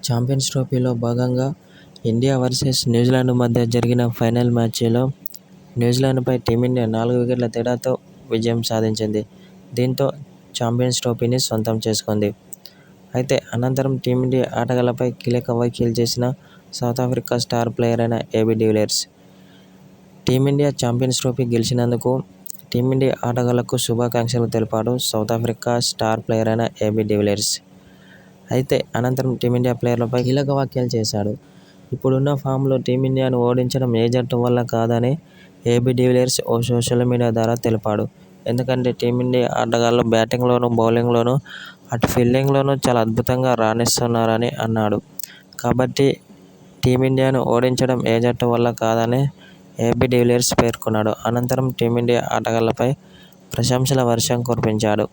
Champions ట్రోఫీలో భాగంగా India versus New Zealand మధ్య జరిగిన ఫైనల్ మ్యాచ్లో న్యూజిలాండ్పై టీమిండియా 4 వికెట్ల తేడాతో విజయం సాధించింది. దీంతో ఛాంపియన్స్ ట్రోఫీని సొంతం చేసుకుంది. అయితే అనంతరం టీమిండియా ఆటగాళ్లపై కీలక వ్యాఖ్యలు చేసిన సౌతాఫ్రికా స్టార్ ప్లేయర్ అయిన AB de Villiers. Team India champions trophy గెలిచినందుకు టీమిండియా ఆటగాళ్లకు శుభాకాంక్షలు తెలిపాడు సౌతాఫ్రికా స్టార్ ప్లేయర్ అయిన ఏబీ డివిలియర్స్. అయితే అనంతరం టీమిండియా ప్లేయర్లపై కీలక వ్యాఖ్యలు చేశాడు. ఇప్పుడున్న ఫామ్లో టీమిండియాను ఓడించడం ఏ జట్టు వల్ల కాదని ఏబీ డివిలియర్స్ ఓ సోషల్ మీడియా ద్వారా తెలిపాడు. ఎందుకంటే టీమిండియా ఆటగాళ్లు బ్యాటింగ్లోనూ, బౌలింగ్లోనూ, అటు ఫీల్డింగ్లోనూ చాలా అద్భుతంగా రాణిస్తున్నారని అన్నాడు. కాబట్టి టీమిండియాను ఓడించడం ఏ జట్టు వల్ల కాదని ఏబీ డివిలియర్స్ పేర్కొన్నాడు. అనంతరం టీమిండియా ఆటగాళ్లపై ప్రశంసల వర్షం కురిపించాడు.